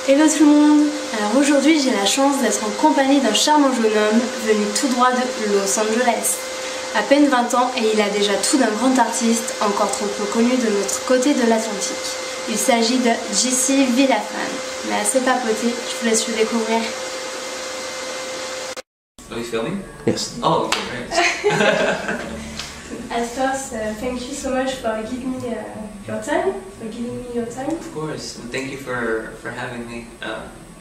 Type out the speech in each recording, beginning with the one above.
Hello tout le monde. Alors aujourd'hui j'ai la chance d'être en compagnie d'un charmant jeune homme venu tout droit de Los Angeles. À peine 20 ans et il a déjà tout d'un grand artiste encore trop peu connu de notre côté de l'Atlantique. Il s'agit de JC Villafan. Mais assez papoté, je vous laisse le découvrir. Are you filming? Yes. Oh, okay, great. At first, thank you so much for giving me your time, Of course. And thank you for having me.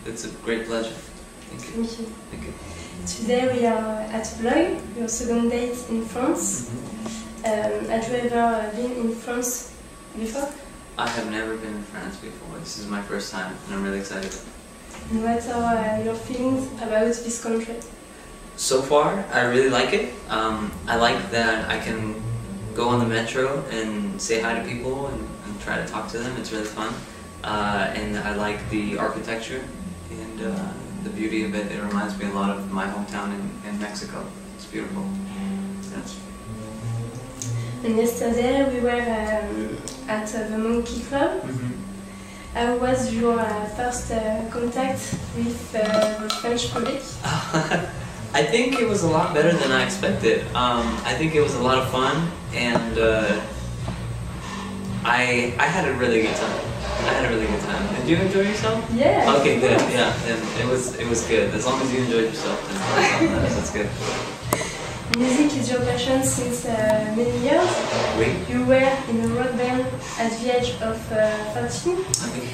It's a great pleasure. Thank you. Thank you. Thank you. Today we are at Blogg, your second date in France. Had you ever been in France before? I have never been in France before. This is my first time, and I'm really excited. And what are your feelings about this country? So far, I really like it. I like that I can go on the metro and say hi to people and try to talk to them. It's really fun. And I like the architecture and the beauty of it. It reminds me a lot of my hometown in Mexico. It's beautiful. Yes. And yesterday we were at the Monkey Club. How was your first contact with the French public? I think it was a lot better than I expected. I think it was a lot of fun, and I had a really good time. Did you enjoy yourself? Yeah. Okay, good. Yeah, and it was good. As long as you enjoyed yourself, then that's good. Music is your passion since many years. Oui. You were in a rock band at the age of 13. Okay.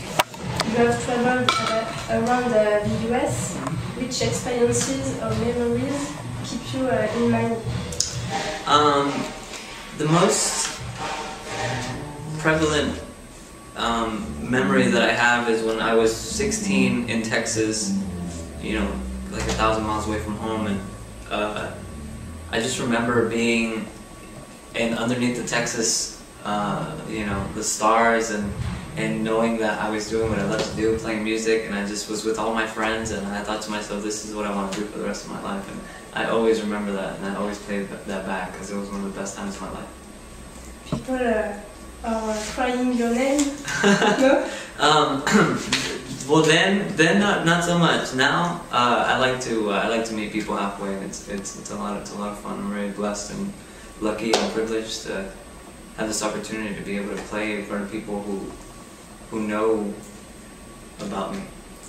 You have traveled around the US. Which experiences or memories keep you in mind? The most prevalent memory that I have is when I was 16 in Texas, you know, like 1,000 miles away from home, and I just remember being underneath the Texas, you know, the stars and knowing that I was doing what I love to do, playing music, and I just was with all my friends, and I thought to myself, this is what I want to do for the rest of my life, and I always remember that, and I always played that back, because it was one of the best times of my life. People are crying your name, no? Well, then not so much. Now, I like to meet people halfway, and it's a lot of fun. I'm very blessed and lucky and privileged to have this opportunity to be able to play in front of people who know about me,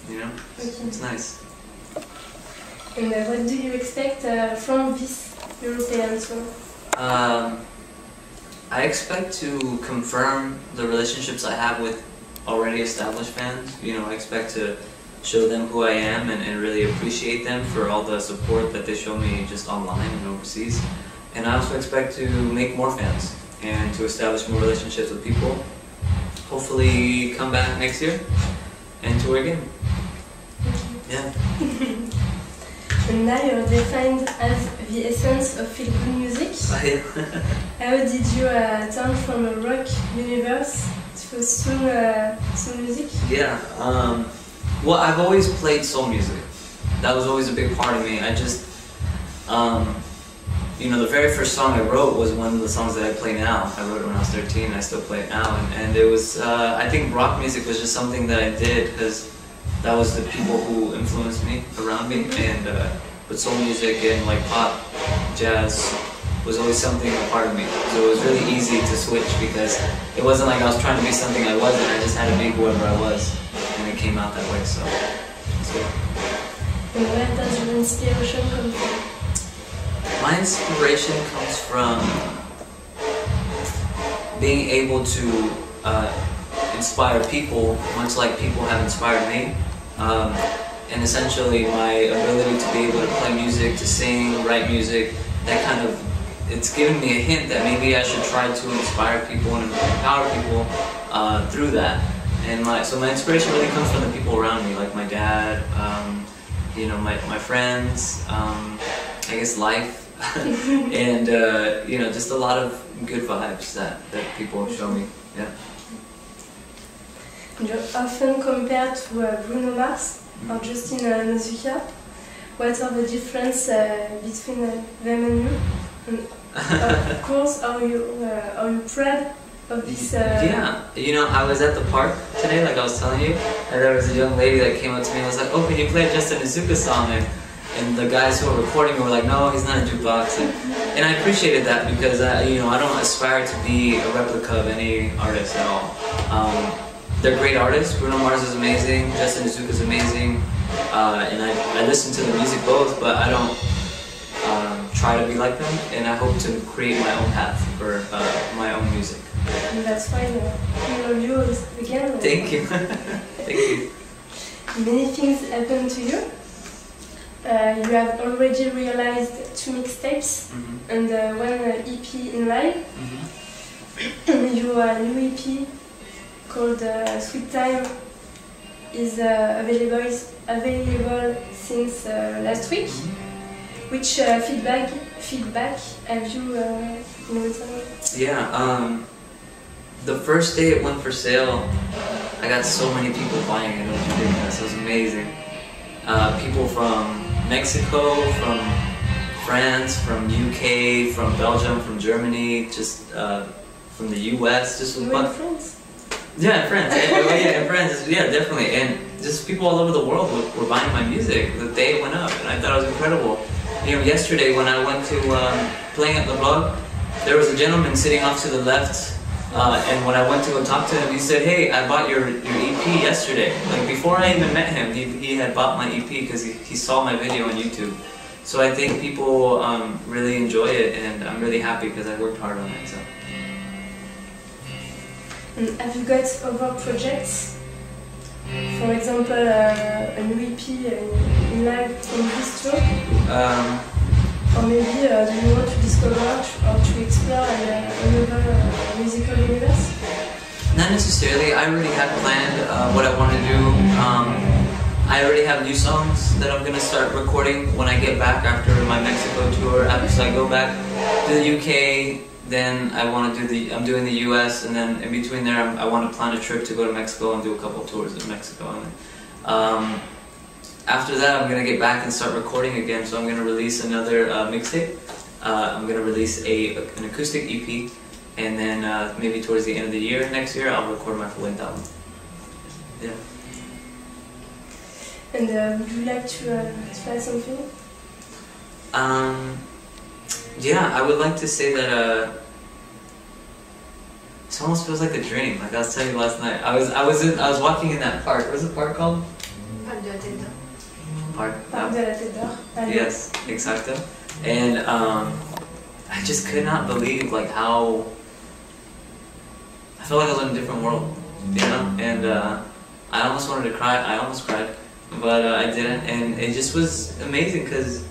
you know? It's nice. And what do you expect from this European tour? I expect to confirm the relationships I have with already established fans. You know, I expect to show them who I am and really appreciate them for all the support that they show me just online and overseas. And I also expect to make more fans and to establish more relationships with people. Hopefully come back next year and tour again. Yeah. And now you're defined as the essence of feel-good music. How did you turn from a rock universe to soul music? Yeah. Well, I've always played soul music. That was always a big part of me. I just, you know, the very first song I wrote was one of the songs that I play now. I wrote it when I was 13, and I still play it now. And it was, I think rock music was just something that I did because that was the people who influenced me around me. And but soul music and like pop, jazz was always something a part of me. So it was really easy to switch because it wasn't like I was trying to be something I wasn't. I just had to be whoever I was, and it came out that way. So it's good. And where does your inspiration come from? My inspiration comes from being able to inspire people, much like people have inspired me. And essentially my ability to be able to play music, to sing, write music, that kind of, it's given me a hint that maybe I should try to inspire people and empower people through that. And so my inspiration really comes from the people around me, like my dad, you know, my friends, I guess life. And you know, just a lot of good vibes that people show me. Yeah. You're often compared to Bruno Mars or Justin Nozuka. What are the differences between them and you? And of course, are you proud of this? Yeah, you know, I was at the park today, like I was telling you, and there was a young lady that came up to me and was like, "Oh, can you play a Justin Izuka song?" And the guys who were recording me were like, "No, he's not a jukebox." And I appreciated that because you know, I don't aspire to be a replica of any artist at all. They're great artists. Bruno Mars is amazing. Justin Izuka is amazing. And I listen to the music both, but I don't try to be like them. And I hope to create my own path for my own music. And that's why we love you again. Thank you. Thank you. Many things happened to you. You have already realized 2 mixtapes and 1 EP in live. Your new EP called Sweet Time is available since last week. Which feedback have you noticed? Yeah, the first day it went for sale, I got so many people buying it. It was ridiculous. It was amazing. People from Mexico, from France, from UK, from Belgium, from Germany, just from the US. Just you were in France? Yeah, France. Yeah, France. Yeah, definitely. And just people all over the world were buying my music the day it went up, and I thought it was incredible. You know, yesterday when I went to playing at the Blogg, there was a gentleman sitting off to the left, and when I went to go talk to him, he said, "Hey, I bought your EP yesterday." Like before I even met him, he had bought my EP because he saw my video on YouTube. So I think people really enjoy it, and I'm really happy because I worked hard on it. So. Have you got other projects? For example, a new EP in live from this tour? Or maybe do you want to discover or to explore another musical universe? Not necessarily. I already had planned what I want to do. I already have new songs that I'm going to start recording when I get back after my Mexico tour. After I go back to the UK, then I want to do I'm doing the US, and then in between there I want to plan a trip to go to Mexico and do a couple tours in Mexico. And after that I'm going to get back and start recording again, so I'm going to release another mixtape. I'm going to release an acoustic EP, and then maybe towards the end of the year, next year, I'll record my full-length album. Yeah. And would you like to add something? Yeah, I would like to say that it almost feels like a dream. Like I was telling you last night, I was walking in that park. What's the park called? Parc de la Tête d'Or. Parc de la Tête d'Or. Yes, exacto. And I just could not believe like how I felt like I was in a different world, you know. And I almost wanted to cry. I almost cried, but I didn't. And it just was amazing because.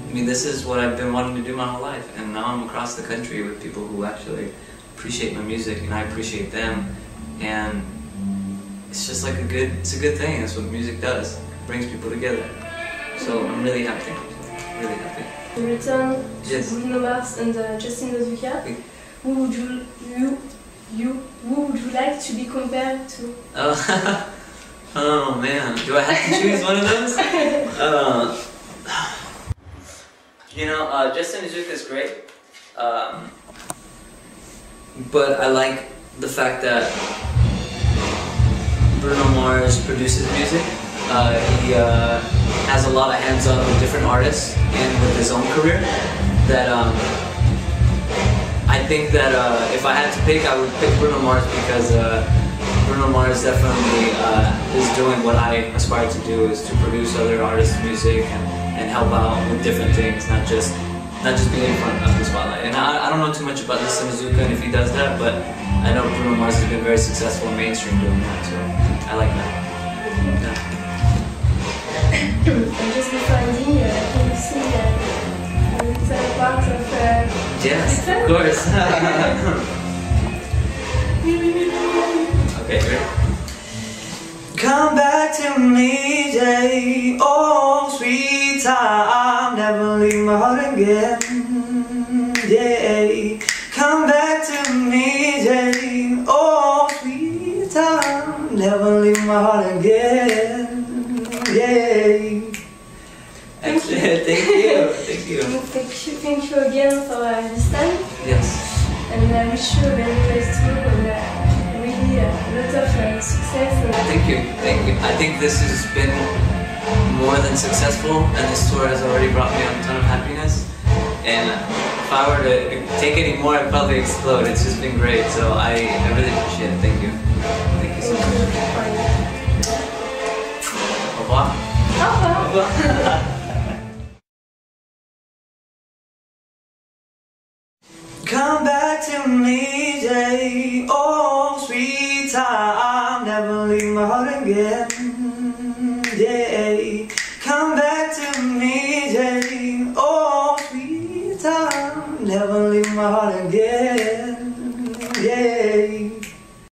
I mean, this is what I've been wanting to do my whole life, and now I'm across the country with people who actually appreciate my music, and I appreciate them, and it's just like it's a good thing. That's what music does. It brings people together. So I'm really happy, really happy. In return, yes. Bruno Mars and Justin Izuka, oui. Who would you like to be compared to? Oh man, do I have to choose one of those? You know, Justin Izuka is great, but I like the fact that Bruno Mars produces music. He has a lot of hands-on with different artists and with his own career. That I think that if I had to pick, I would pick Bruno Mars because Bruno Mars definitely is doing what I aspire to do, is to produce other artists' music and help out with different things, not just being in front of the spotlight. And I don't know too much about Justin Izuka and if he does that, but I know Bruno Mars has been very successful in mainstream doing that, so I like that. Yeah. And just before ending, can you sing a little part of Yes, of course. Okay, ready? Come back to me, Jay. Oh, sweet time, never leave my heart again. Yeah, come back to me, Jay. Oh, sweet time, never leave my heart again. Yeah. Thank you. Thank you. Thank you. Thank you again for this time. Yes. And I wish you a very nice tour. Thank you, thank you. I think this has been more than successful, and this tour has already brought me a ton of happiness. And if I were to take any more, I'd probably explode. It's just been great, so I really appreciate it. Thank you. Thank you so much. Au revoir. Au revoir. Come back to me, Jay. Oh, sweet time, never leave my heart again. Yeah.